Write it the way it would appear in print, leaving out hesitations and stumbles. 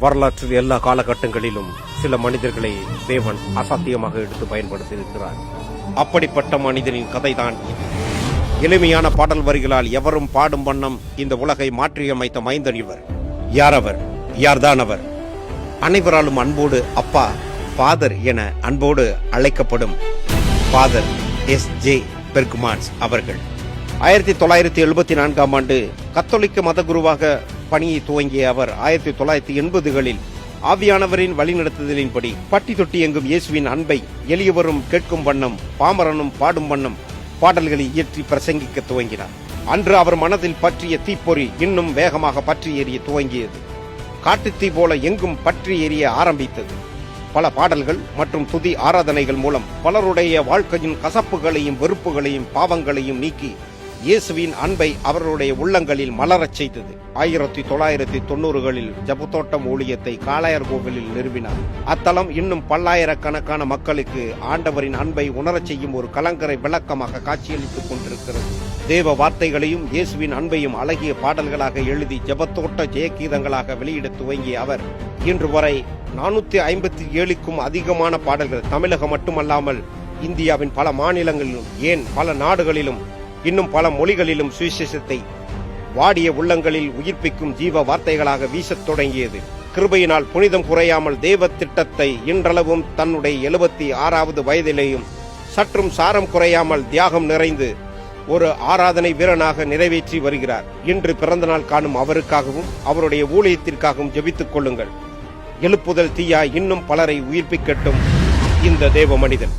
வரலாற்றில் எல்லா காலகட்டங்களிலும் சில மனிதர்களை தேவன் அசாத்தியமாக எடுத்து பயன்படுத்தியிருக்கிறார். அப்படிப்பட்ட மனிதனின் கதைதான் இது. எளிமையான பாடல் வரிகளால் எவரும் பாடும் வண்ணம் இந்த உலகை மாற்றியமைத்த மைந்தன் இவர். யார் அவர்? யார்தான் அவர்? அனைவராலும் அன்போடு அப்பா, ஃபாதர் என அன்போடு அழைக்கப்படும் ஃபாதர் S.J. பெர்க்மான்ஸ் அவர்கள் 1974ஆம் ஆண்டு கத்தோலிக்க மதகுருவாக பணியை துவங்கிய அவர் 1980களில் ஆவியானவரின் வழிநடத்துதலின்படி பட்டி தொட்டி எங்கும் இயேசுவின் அன்பை எளியவரும் கேட்கும் வண்ணம் பாமரனும் பாடும் வண்ணம் பாடல்களை இயற்றி பிரசங்கிக்க துவங்கினார். அன்று அவர் மனதில் பற்றிய தீப்பொறி இன்னும் வேகமாக பற்றி எரிய துவங்கியது. காட்டுத்தீ போல எங்கும் பற்றி எரிய ஆரம்பித்தது. பல பாடல்கள் மற்றும் துதி ஆராதனைகள் மூலம் பலருடைய வாழ்க்கையின் கசப்புகளையும் வெறுப்புகளையும் பாவங்களையும் நீக்கி இயேசுவின் அன்பை அவர்களுடைய உள்ளங்களில் மலரச் செய்தது. 1990களில் ஜபத்தோட்டம் ஊழியத்தை காளையர் கோவிலில் நிறுவினார். அத்தலம் இன்னும் பல்லாயிரக்கணக்கான மக்களுக்கு ஆண்டவரின் அன்பை உணரச் செய்யும் ஒரு கலங்கரை விளக்கமாக காட்சியளித்துக் கொண்டிருக்கிறது. தேவ வார்த்தைகளையும் இயேசுவின் அன்பையும் அழகிய பாடல்களாக எழுதி ஜபத்தோட்ட ஜெயகீதங்களாக வெளியிட துவங்கிய அவர் இன்று வரை 457க்கும் அதிகமான பாடல்கள் தமிழகம் மட்டுமல்லாமல் இந்தியாவின் பல மாநிலங்களிலும், ஏன் பல நாடுகளிலும், இன்னும் பல மொழிகளிலும் சுவிசேஷத்தை வாடிய உள்ளங்களில் உயிர்ப்பிக்கும் ஜீவ வார்த்தைகளாக வீசத் தொடங்கியது. கிருபையினால் புனிதம் குறையாமல் தேவ திட்டத்தை இன்றளவும் தன்னுடைய 76வது வயதிலேயும் சற்றும் சாரம் குறையாமல் தியாகம் நிறைந்து ஒரு ஆராதனை வீரனாக நிறைவேற்றி வருகிறார். இன்று பிறந்தநாள் காணும் அவருக்காகவும் அவருடைய ஊழியத்திற்காகவும் ஜெபித்துக் கொள்ளுங்கள். எழுப்புதல் தீயா இன்னும் பலரை உயிர்ப்பிக்கட்டும் இந்த தேவ மனிதன்.